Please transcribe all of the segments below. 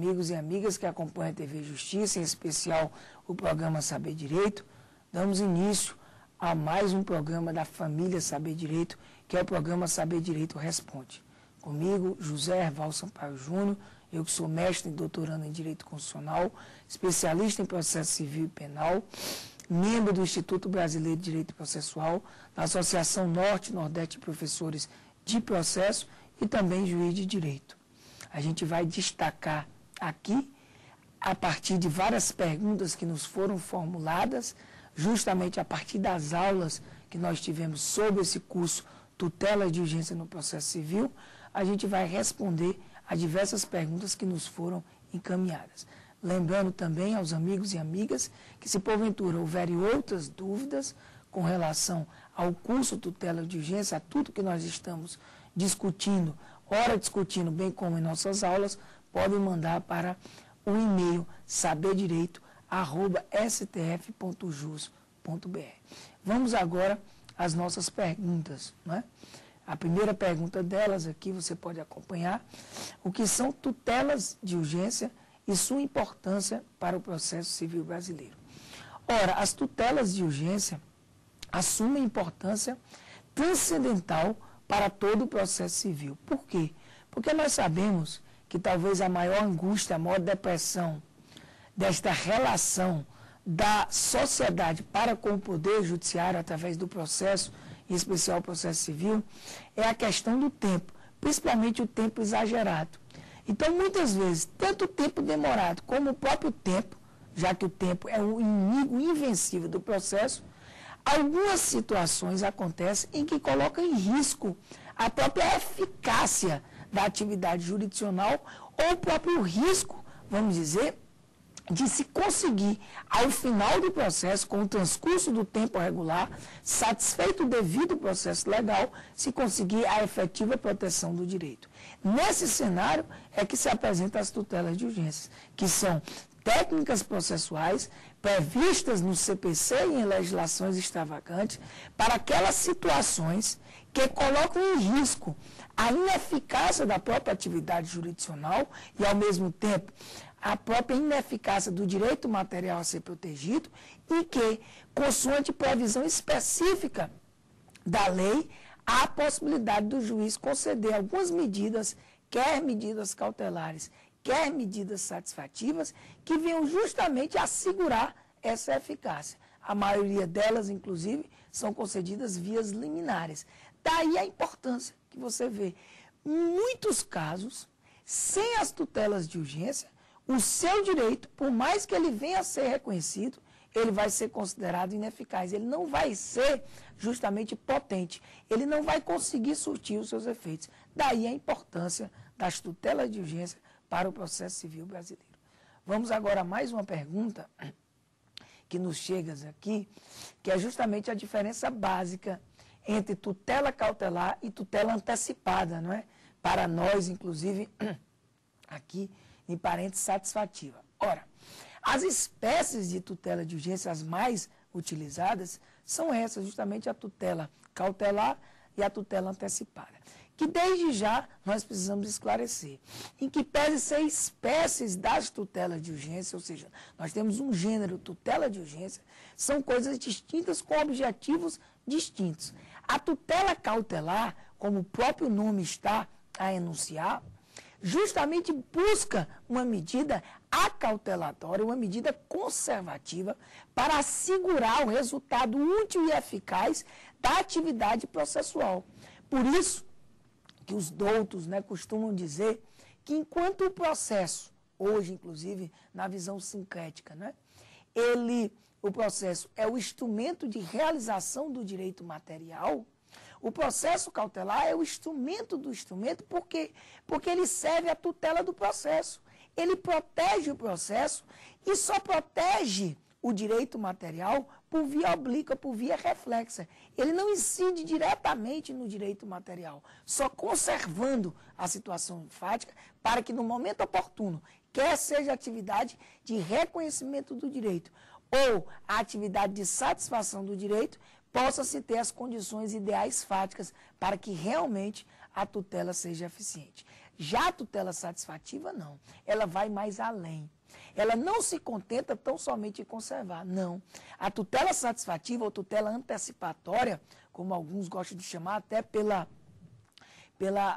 amigos e amigas que acompanham a TV Justiça, em especial o programa Saber Direito. Damos início a mais um programa da família Saber Direito, que é o programa Saber Direito Responde. Comigo, José Herval Sampaio Júnior, eu que sou mestre e doutorando em Direito Constitucional, especialista em processo civil e penal, membro do Instituto Brasileiro de Direito Processual, da Associação Norte e Nordeste de Professores de Processo e também juiz de Direito. A gente vai destacar aqui, a partir de várias perguntas que nos foram formuladas, justamente a partir das aulas que nós tivemos sobre esse curso Tutela de Urgência no Processo Civil, a gente vai responder a diversas perguntas que nos foram encaminhadas. Lembrando também aos amigos e amigas que, se porventura houverem outras dúvidas com relação ao curso Tutela de Urgência, a tudo que nós estamos discutindo, ora discutindo, bem como em nossas aulas, podem mandar para o e-mail saberdireito@stf.jus.br. Vamos agora às nossas perguntas, né? A primeira pergunta delas aqui, você pode acompanhar, o que são tutelas de urgência e sua importância para o processo civil brasileiro. Ora, as tutelas de urgência assumem importância transcendental para todo o processo civil. Por quê? Porque nós sabemos que talvez a maior angústia, a maior depressão desta relação da sociedade para com o poder judiciário através do processo, em especial o processo civil, é a questão do tempo, principalmente o tempo exagerado. Então, muitas vezes, tanto o tempo demorado como o próprio tempo, já que o tempo é o inimigo invencível do processo, algumas situações acontecem em que colocam em risco a própria eficácia da atividade jurisdicional ou o próprio risco, vamos dizer, de se conseguir, ao final do processo, com o transcurso do tempo regular, satisfeito o devido processo legal, se conseguir a efetiva proteção do direito. Nesse cenário é que se apresentam as tutelas de urgência, que são técnicas processuais previstas no CPC e em legislações extravagantes para aquelas situações que colocam em risco a ineficácia da própria atividade jurisdicional e, ao mesmo tempo, a própria ineficácia do direito material a ser protegido e que, consoante previsão específica da lei, há a possibilidade do juiz conceder algumas medidas, quer medidas cautelares, quer medidas satisfativas, que venham justamente assegurar essa eficácia. A maioria delas, inclusive, são concedidas vias liminares. Daí a importância que você vê. Em muitos casos, sem as tutelas de urgência, o seu direito, por mais que ele venha a ser reconhecido, ele vai ser considerado ineficaz. Ele não vai ser justamente potente. Ele não vai conseguir surtir os seus efeitos. Daí a importância das tutelas de urgência para o processo civil brasileiro. Vamos agora a mais uma pergunta que nos chega aqui, que é justamente a diferença básica entre tutela cautelar e tutela antecipada, não é? Para nós, inclusive, aqui em parênteses satisfativa. Ora, as espécies de tutela de urgência as mais utilizadas são essas, justamente a tutela cautelar e a tutela antecipada, que desde já nós precisamos esclarecer. Em que pese ser espécies das tutelas de urgência, ou seja, nós temos um gênero tutela de urgência, são coisas distintas com objetivos distintos. A tutela cautelar, como o próprio nome está a enunciar, justamente busca uma medida acautelatória, uma medida conservativa para assegurar o resultado útil e eficaz da atividade processual. Por isso que os doutos, né, costumam dizer que enquanto o processo, hoje inclusive na visão sincrética, né, o processo é o instrumento de realização do direito material, o processo cautelar é o instrumento do instrumento, porque ele serve à tutela do processo. Ele protege o processo e só protege o direito material por via oblíqua, por via reflexa. Ele não incide diretamente no direito material, só conservando a situação enfática para que no momento oportuno, quer seja a atividade de reconhecimento do direito ou a atividade de satisfação do direito, possa-se ter as condições ideais fáticas para que realmente a tutela seja eficiente. Já a tutela satisfativa, não. Ela vai mais além. Ela não se contenta tão somente em conservar, não. A tutela satisfativa ou tutela antecipatória, como alguns gostam de chamar, até pela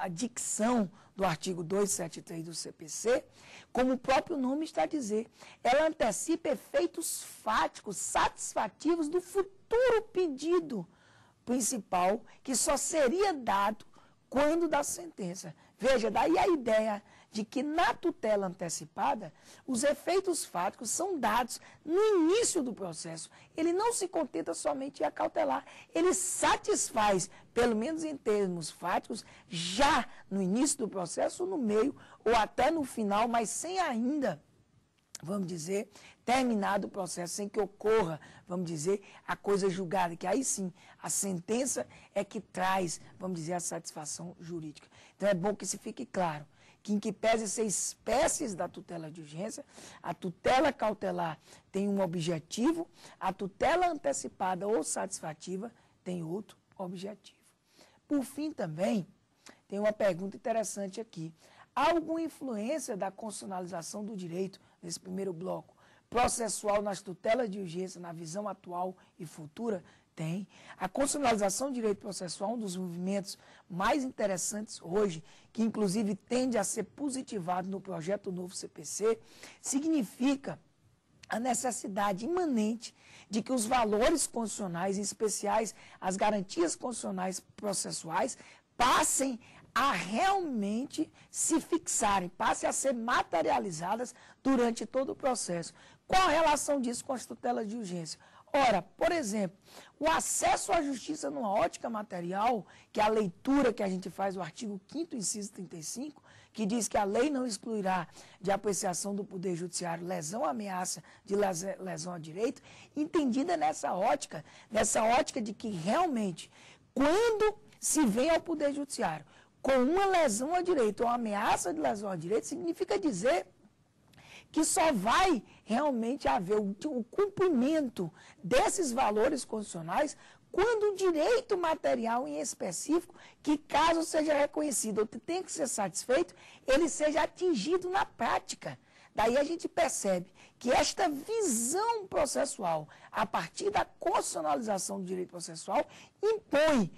dicção do artigo 273 do CPC, como o próprio nome está a dizer, ela antecipa efeitos fáticos, satisfativos do futuro pedido principal, que só seria dado quando da sentença. Veja, daí a ideia de que na tutela antecipada, os efeitos fáticos são dados no início do processo. Ele não se contenta somente em acautelar, ele satisfaz, pelo menos em termos fáticos, já no início do processo, no meio ou até no final, mas sem ainda, vamos dizer, terminado o processo, sem que ocorra, vamos dizer, a coisa julgada, que aí sim, a sentença é que traz, vamos dizer, a satisfação jurídica. Então é bom que se fique claro que, em que pese ser espécies da tutela de urgência, a tutela cautelar tem um objetivo, a tutela antecipada ou satisfativa tem outro objetivo. Por fim, também, tem uma pergunta interessante aqui. Há alguma influência da constitucionalização do direito, nesse primeiro bloco, processual nas tutelas de urgência, na visão atual e futura? Tem. A constitucionalização do direito processual é um dos movimentos mais interessantes hoje, que inclusive tende a ser positivado no projeto novo CPC, significa a necessidade imanente de que os valores constitucionais, em especiais as garantias constitucionais processuais, passem a realmente se fixarem, passem a ser materializadas durante todo o processo. Qual a relação disso com as tutelas de urgência? Ora, por exemplo, o acesso à justiça numa ótica material, que é a leitura que a gente faz do artigo 5º, inciso 35, que diz que a lei não excluirá de apreciação do Poder Judiciário lesão ou ameaça de lesão a direito, entendida nessa ótica de que realmente, quando se vem ao Poder Judiciário com uma lesão a direito ou ameaça de lesão a direito, significa dizer que só vai realmente haver o cumprimento desses valores constitucionais quando o direito material em específico, que caso seja reconhecido ou tem que ser satisfeito, ele seja atingido na prática. Daí a gente percebe que esta visão processual, a partir da constitucionalização do direito processual, impõe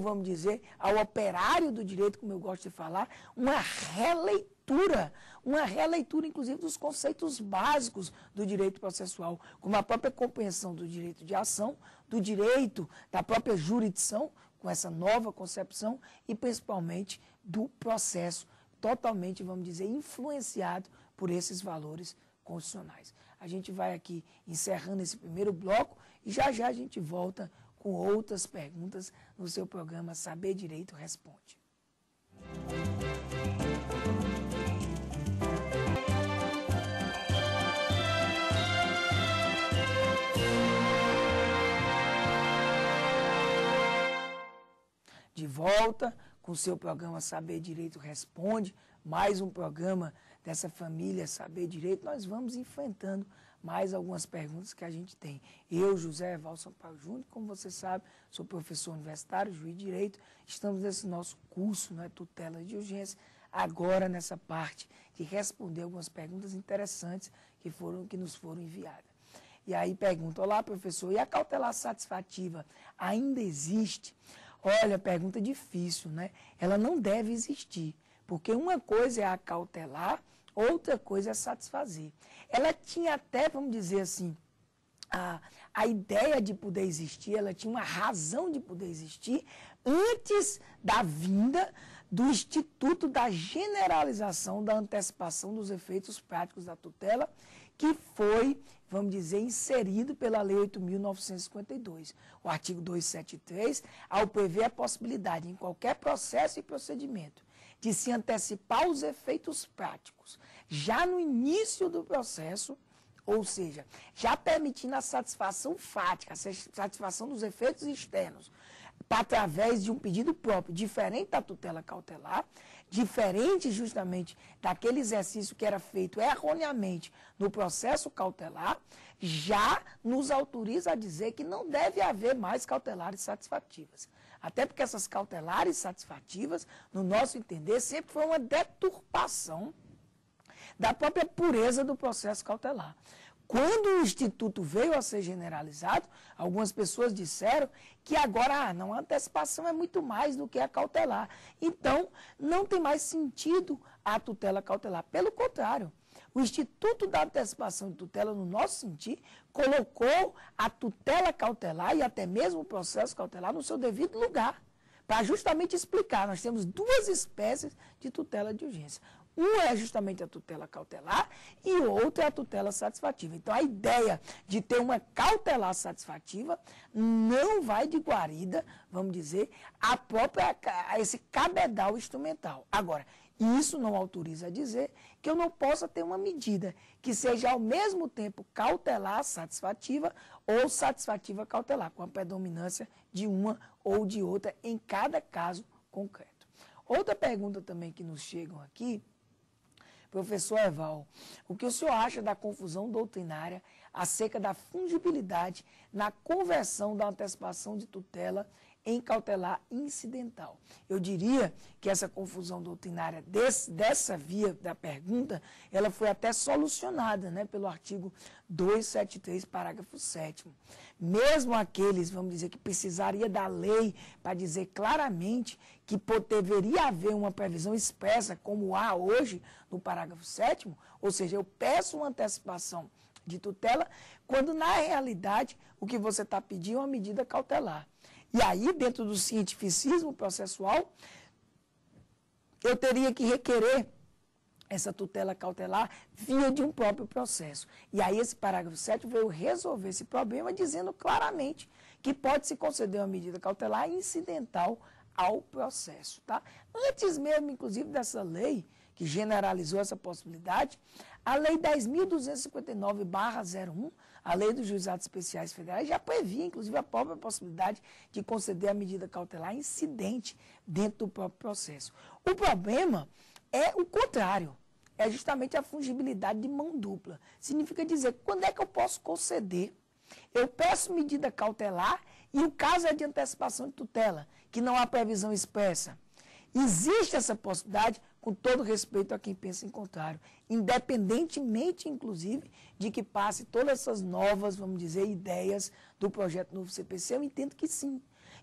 vamos dizer, ao operário do direito, como eu gosto de falar, uma releitura, inclusive, dos conceitos básicos do direito processual, como a própria compreensão do direito de ação, do direito da própria jurisdição, com essa nova concepção, e principalmente do processo, totalmente, vamos dizer, influenciado por esses valores constitucionais. A gente vai aqui encerrando esse primeiro bloco e já a gente volta com outras perguntas no seu programa Saber Direito Responde. De volta com o seu programa Saber Direito Responde, mais um programa dessa família Saber Direito. Nós vamos enfrentando mais algumas perguntas que a gente tem. Eu, José Evaldo Sampaio Júnior, como você sabe, sou professor universitário, juiz de direito, estamos nesse nosso curso, tutela de urgência, agora nessa parte de responder algumas perguntas interessantes que nos foram enviadas. E aí pergunta, olá professor, e a cautelar satisfativa ainda existe? Olha, pergunta difícil, né? Ela não deve existir, porque uma coisa é acautelar, outra coisa é satisfazer. Ela tinha até, vamos dizer assim, a ideia de poder existir, ela tinha uma razão de poder existir antes da vinda do Instituto da Generalização da Antecipação dos Efeitos Práticos da Tutela, que foi, vamos dizer, inserido pela Lei 8.952. O artigo 273, ao prever a possibilidade, em qualquer processo e procedimento, de se antecipar os efeitos práticos, já no início do processo, ou seja, já permitindo a satisfação fática, a satisfação dos efeitos externos, através de um pedido próprio, diferente da tutela cautelar, diferente justamente daquele exercício que era feito erroneamente no processo cautelar, já nos autoriza a dizer que não deve haver mais cautelares satisfativas. Até porque essas cautelares satisfativas, no nosso entender, sempre foi uma deturpação da própria pureza do processo cautelar. Quando o Instituto veio a ser generalizado, algumas pessoas disseram que agora, não, a antecipação é muito mais do que a cautelar. Então, não tem mais sentido a tutela cautelar. Pelo contrário, o Instituto da Antecipação de Tutela, no nosso sentir, colocou a tutela cautelar e até mesmo o processo cautelar no seu devido lugar, para justamente explicar. Nós temos duas espécies de tutela de urgência. Um é justamente a tutela cautelar e o outro é a tutela satisfativa. Então, a ideia de ter uma cautelar satisfativa não vai de guarida, vamos dizer, a esse cabedal instrumental. Agora, isso não autoriza a dizer que eu não possa ter uma medida que seja ao mesmo tempo cautelar satisfativa ou satisfativa cautelar, com a predominância de uma ou de outra em cada caso concreto. Outra pergunta também que nos chegam aqui, professor Eval, o que o senhor acha da confusão doutrinária acerca da fungibilidade na conversão da antecipação de tutela em cautelar incidental? Eu diria que essa confusão doutrinária dessa via da pergunta, ela foi até solucionada, né, pelo artigo 273, parágrafo 7º. Mesmo aqueles, vamos dizer, que precisaria da lei para dizer claramente que deveria haver uma previsão expressa, como há hoje no parágrafo 7º, ou seja, eu peço uma antecipação de tutela, quando na realidade o que você está pedindo é uma medida cautelar. E aí, dentro do cientificismo processual, eu teria que requerer essa tutela cautelar via de um próprio processo. E aí esse parágrafo 7 veio resolver esse problema, dizendo claramente que pode-se conceder uma medida cautelar incidental ao processo. Tá? Antes mesmo, inclusive, dessa lei, que generalizou essa possibilidade, a Lei 10.259/01, a Lei dos Juizados Especiais Federais, já previa, inclusive, a própria possibilidade de conceder a medida cautelar incidente dentro do próprio processo. O problema é o contrário, é justamente a fungibilidade de mão dupla. Significa dizer, quando é que eu posso conceder? Eu peço medida cautelar e o caso é de antecipação de tutela, que não há previsão expressa. Existe essa possibilidade, com todo respeito a quem pensa em contrário, independentemente, inclusive, de que passe todas essas novas, vamos dizer, ideias do projeto novo CPC, eu entendo que sim.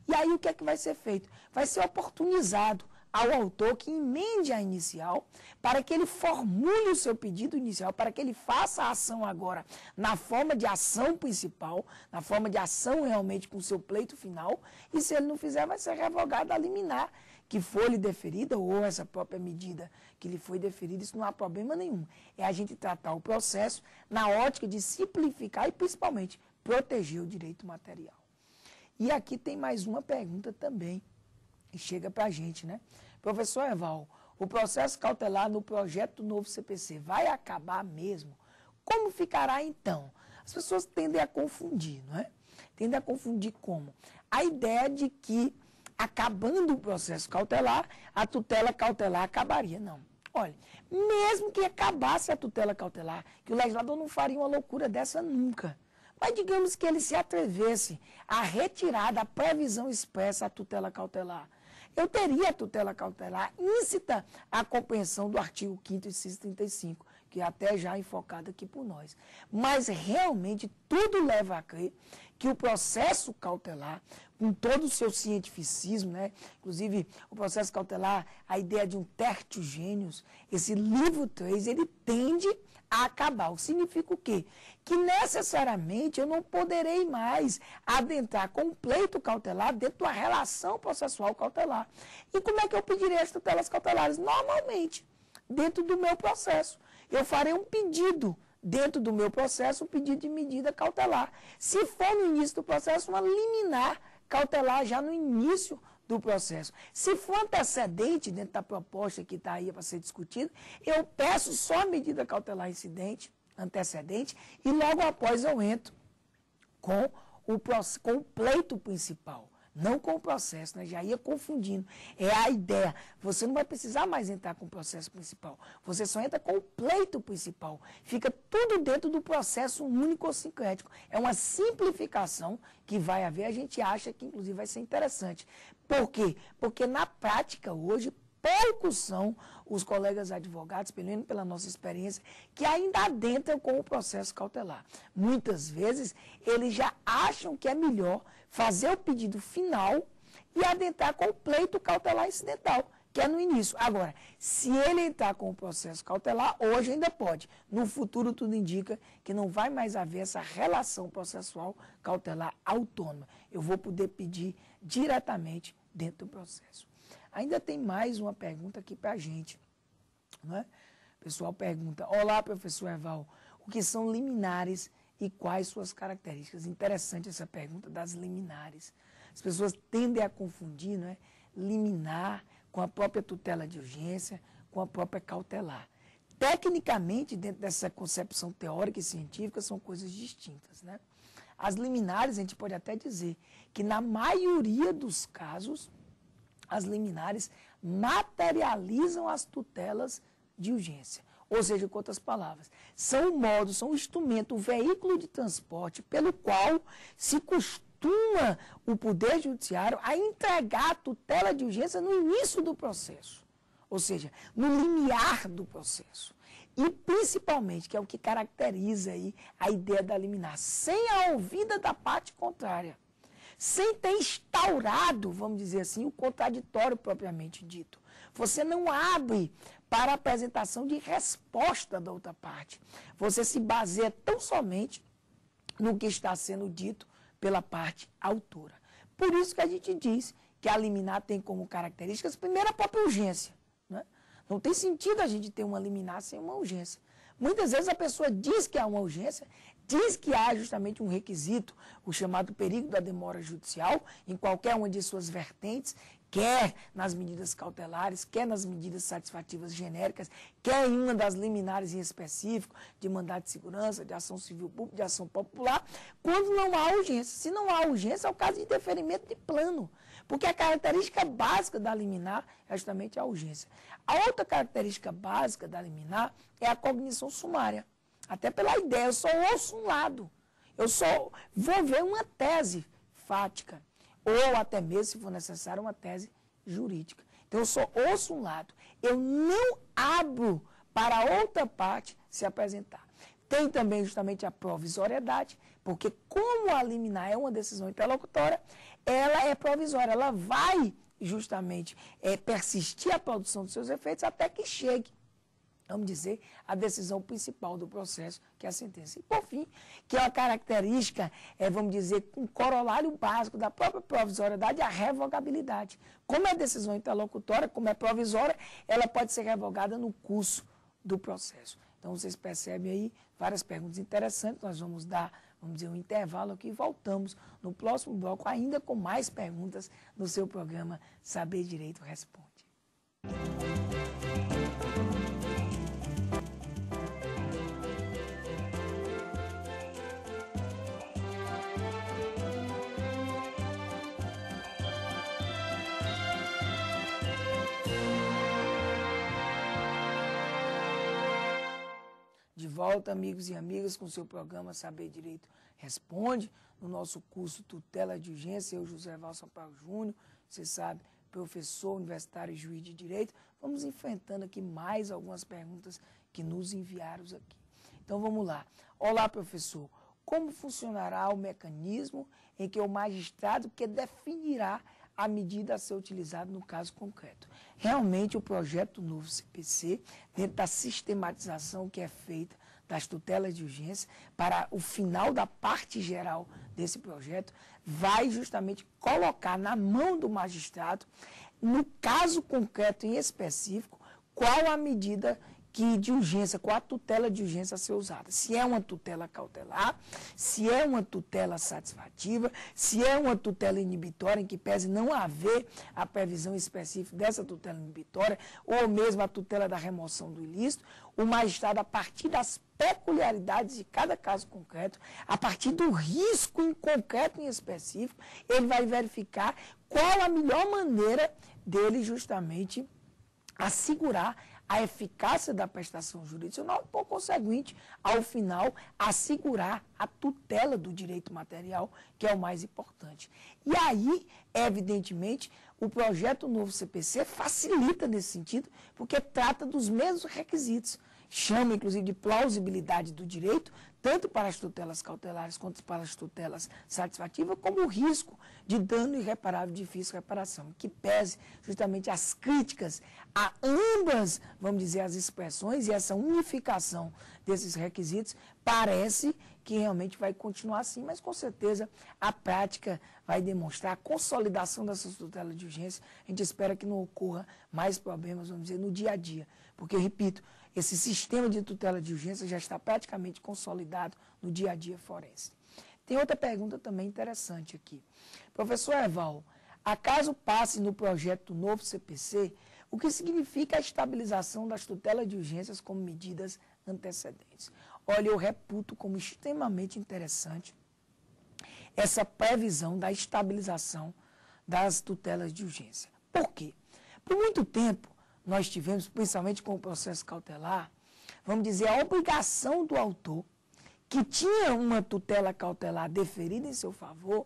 E aí o que é que vai ser feito? Vai ser oportunizado ao autor que emende a inicial, para que ele formule o seu pedido inicial, para que ele faça a ação agora na forma de ação principal, na forma de ação realmente com o seu pleito final, e se ele não fizer, vai ser revogada a liminar que foi lhe deferida, ou essa própria medida que lhe foi deferida, isso não há problema nenhum. É a gente tratar o processo na ótica de simplificar e, principalmente, proteger o direito material. E aqui tem mais uma pergunta também, que chega para a gente, né? Professor Eval, o processo cautelar no projeto do novo CPC vai acabar mesmo? Como ficará então? As pessoas tendem a confundir, não é? Tendem a confundir como? A ideia de que, acabando o processo cautelar, a tutela cautelar acabaria. Não. Olha, mesmo que acabasse a tutela cautelar, que o legislador não faria uma loucura dessa nunca. Mas digamos que ele se atrevesse a retirar da previsão expressa a tutela cautelar. Eu teria a tutela cautelar íncita à compreensão do artigo 5º e 635, que é até já enfocado aqui por nós. Mas realmente tudo leva a crer que o processo cautelar, com todo o seu cientificismo, né? Inclusive o processo cautelar, a ideia de um tertio genius, esse livro 3, ele tende a acabar. O que significa o quê? Que necessariamente eu não poderei mais adentrar com um pleito cautelar dentro de uma relação processual cautelar. E como é que eu pedirei as tutelas cautelares? Normalmente, dentro do meu processo. Eu farei um pedido dentro do meu processo, um pedido de medida cautelar. Se for no início do processo, uma liminar cautelar já no início do processo. Se for antecedente, dentro da proposta que está aí para ser discutida, eu peço só a medida cautelar incidente, antecedente, e logo após eu entro com o pleito principal. Não com o processo, né? Já ia confundindo. É a ideia. Você não vai precisar mais entrar com o processo principal. Você só entra com o pleito principal. Fica tudo dentro do processo único sincrético. É uma simplificação que vai haver. A gente acha que, inclusive, vai ser interessante. Por quê? Porque na prática hoje, poucos são os colegas advogados, pelo menos pela nossa experiência, que ainda adentram com o processo cautelar. Muitas vezes, eles já acham que é melhor fazer o pedido final e adentrar com o pleito cautelar incidental, que é no início. Agora, se ele entrar com o processo cautelar, hoje ainda pode. No futuro, tudo indica que não vai mais haver essa relação processual cautelar autônoma. Eu vou poder pedir diretamente dentro do processo. Ainda tem mais uma pergunta aqui para a gente. Não é? O pessoal pergunta, olá, professor Erval, o que são liminares e quais suas características? Interessante essa pergunta das liminares. As pessoas tendem a confundir, não é? Liminar com a própria tutela de urgência, com a própria cautelar. Tecnicamente, dentro dessa concepção teórica e científica, são coisas distintas, né? As liminares, a gente pode até dizer que na maioria dos casos, as liminares materializam as tutelas de urgência. Ou seja, com outras palavras, são o modo, são o instrumento, o veículo de transporte pelo qual se costuma o Poder Judiciário a entregar a tutela de urgência no início do processo. Ou seja, no limiar do processo. E principalmente, que é o que caracteriza aí a ideia da liminar, sem a ouvida da parte contrária. Sem ter instaurado, vamos dizer assim, o contraditório propriamente dito. Você não abre para a apresentação de resposta da outra parte. Você se baseia tão somente no que está sendo dito pela parte autora. Por isso que a gente diz que a liminar tem como características, primeiro, a própria urgência. Né? Não tem sentido a gente ter uma liminar sem uma urgência. Muitas vezes a pessoa diz que há uma urgência, diz que há justamente um requisito, o chamado perigo da demora judicial, em qualquer uma de suas vertentes, quer nas medidas cautelares, quer nas medidas satisfativas genéricas, quer em uma das liminares em específico, de mandado de segurança, de ação civil pública, de ação popular, quando não há urgência. Se não há urgência, é o caso de deferimento de plano, porque a característica básica da liminar é justamente a urgência. A outra característica básica da liminar é a cognição sumária. Até pela ideia, eu só ouço um lado. Eu só vou ver uma tese fática. Ou até mesmo, se for necessário, uma tese jurídica. Então, eu só ouço um lado. Eu não abro para outra parte se apresentar. Tem também justamente a provisoriedade, porque como a liminar é uma decisão interlocutória, ela é provisória. Ela vai justamente persistir a produção dos seus efeitos até que chegue, vamos dizer, a decisão principal do processo, que é a sentença. E, por fim, que é uma característica, vamos dizer, um corolário básico da própria provisoriedade, a revogabilidade. Como é decisão interlocutória, como é provisória, ela pode ser revogada no curso do processo. Então, vocês percebem aí várias perguntas interessantes. Nós vamos dar, vamos dizer, um intervalo aqui e voltamos no próximo bloco, ainda com mais perguntas no seu programa Saber Direito Responde. De volta, amigos e amigas, com o seu programa Saber Direito Responde, no nosso curso Tutela de Urgência, eu, José Erval Sampaio Júnior, você sabe, professor universitário e juiz de direito. Vamos enfrentando aqui mais algumas perguntas que nos enviaram aqui. Então, vamos lá. Olá, professor. Como funcionará o mecanismo em que o magistrado que definirá a medida a ser utilizada no caso concreto? Realmente, o projeto novo CPC, dentro da sistematização que é feita das tutelas de urgência, para o final da parte geral desse projeto, vai justamente colocar na mão do magistrado, no caso concreto em específico, qual a medida de urgência, qual a tutela de urgência a ser usada. Se é uma tutela cautelar, se é uma tutela satisfativa, se é uma tutela inibitória, em que pese não haver a previsão específica dessa tutela inibitória, ou mesmo a tutela da remoção do ilícito, o magistrado, a partir das peculiaridades de cada caso concreto, a partir do risco em concreto e em específico, ele vai verificar qual a melhor maneira dele justamente assegurar a eficácia da prestação jurisdicional, por conseguinte, ao final, assegurar a tutela do direito material, que é o mais importante. E aí, evidentemente, o projeto novo CPC facilita nesse sentido, porque trata dos mesmos requisitos. Chama, inclusive, de plausibilidade do direito, tanto para as tutelas cautelares quanto para as tutelas satisfativas, como o risco de dano irreparável de difícil reparação, que pese justamente as críticas a ambas, vamos dizer, as expressões, e essa unificação desses requisitos parece que realmente vai continuar assim, mas com certeza a prática vai demonstrar a consolidação dessas tutelas de urgência. A gente espera que não ocorra mais problemas, vamos dizer, no dia a dia, porque, repito, esse sistema de tutela de urgência já está praticamente consolidado no dia a dia forense. Tem outra pergunta também interessante aqui. Professor Eval, acaso passe no projeto novo CPC, o que significa a estabilização das tutelas de urgências como medidas antecedentes? Olha, eu reputo como extremamente interessante essa previsão da estabilização das tutelas de urgência. Por quê? Por muito tempo, nós tivemos, principalmente com o processo cautelar, vamos dizer, a obrigação do autor, que tinha uma tutela cautelar deferida em seu favor,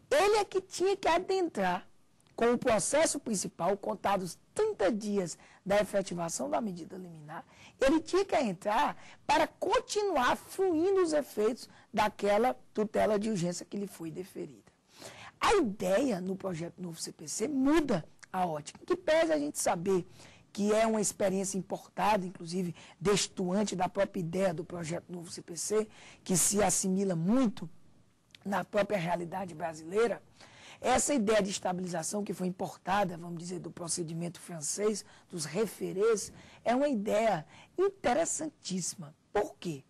ele é que tinha que adentrar com o processo principal, contados 30 dias da efetivação da medida liminar, ele tinha que entrar para continuar fluindo os efeitos daquela tutela de urgência que lhe foi deferida. A ideia no projeto novo CPC muda a ótica, que pese a gente saber que é uma experiência importada, inclusive destoante da própria ideia do projeto novo CPC, que se assimila muito na própria realidade brasileira. Essa ideia de estabilização que foi importada, vamos dizer, do procedimento francês, dos referês, é uma ideia interessantíssima. Por quê?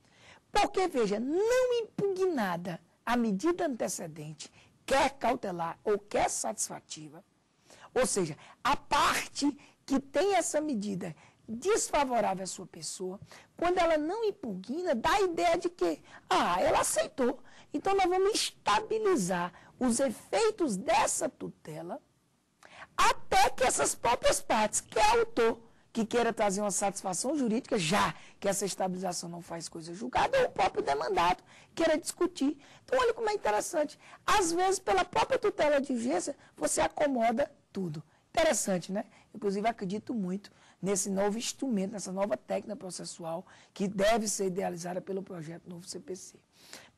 Porque, veja, não impugnada a medida antecedente, quer cautelar ou quer satisfativa, ou seja, a parte que tem essa medida desfavorável à sua pessoa, quando ela não impugna, dá a ideia de que, ela aceitou. Então, nós vamos estabilizar os efeitos dessa tutela até que essas próprias partes, que é o autor, que queira trazer uma satisfação jurídica, já que essa estabilização não faz coisa julgada, ou o próprio demandado queira discutir. Então, olha como é interessante. Às vezes, pela própria tutela de urgência, você acomoda tudo. Interessante, né? Inclusive, acredito muito nesse novo instrumento, nessa nova técnica processual que deve ser idealizada pelo projeto novo CPC.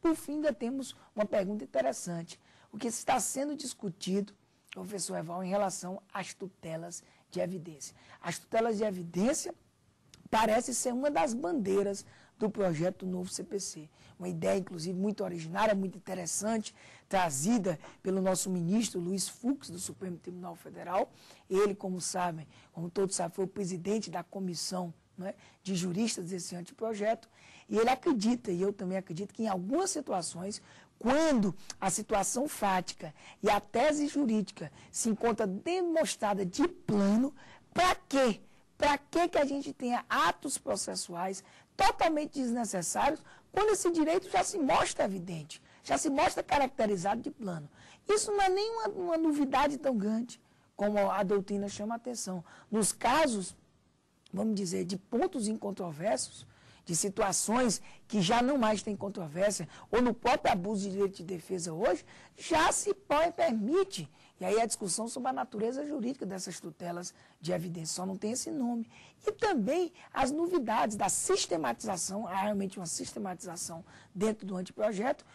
Por fim, ainda temos uma pergunta interessante. O que está sendo discutido, professor Eval, em relação às tutelas de evidência. As tutelas de evidência parecem ser uma das bandeiras do projeto novo CPC. Uma ideia, inclusive, muito originária, muito interessante, trazida pelo nosso ministro Luiz Fux, do Supremo Tribunal Federal. Ele, como sabem, como todos sabem, foi o presidente da comissão, né, de juristas desse anteprojeto. E ele acredita, e eu também acredito, que em algumas situações, quando a situação fática e a tese jurídica se encontra demonstrada de plano, para quê? Para que a gente tenha atos processuais totalmente desnecessários, quando esse direito já se mostra evidente, já se mostra caracterizado de plano? Isso não é nem uma novidade tão grande, como a doutrina chama a atenção. Nos casos, vamos dizer, de pontos incontroversos, de situações que já não mais têm controvérsia, ou no próprio abuso de direito de defesa hoje, já se permite. E aí a discussão sobre a natureza jurídica dessas tutelas de evidência, só não tem esse nome. E também as novidades da sistematização, há realmente uma sistematização dentro do anteprojeto,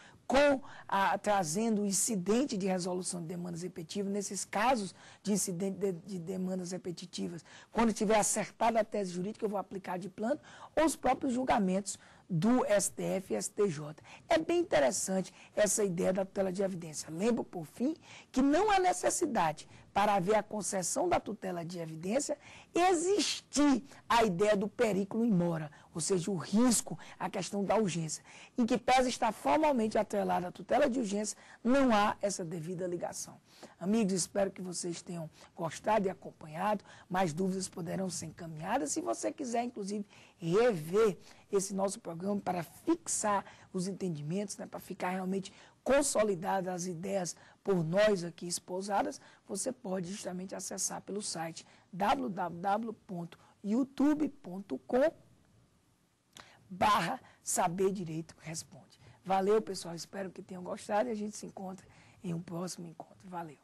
trazendo o incidente de resolução de demandas repetitivas, nesses casos de incidente de demandas repetitivas, quando tiver acertada a tese jurídica, eu vou aplicar de plano, ou os próprios julgamentos do STF e STJ. É bem interessante essa ideia da tutela de evidência. Lembro, por fim, que não há necessidade para haver a concessão da tutela de evidência existir a ideia do periculum in mora, ou seja, o risco, a questão da urgência. Em que pese estar formalmente atrelada à tutela de urgência, não há essa devida ligação. Amigos, espero que vocês tenham gostado e acompanhado. Mais dúvidas poderão ser encaminhadas. Se você quiser, inclusive, rever esse nosso programa para fixar os entendimentos, né, para ficar realmente consolidadas as ideias por nós aqui esposadas, você pode justamente acessar pelo site www.youtube.com/Saber Direito Responde. Valeu, pessoal. Espero que tenham gostado e a gente se encontra em um próximo encontro. Valeu.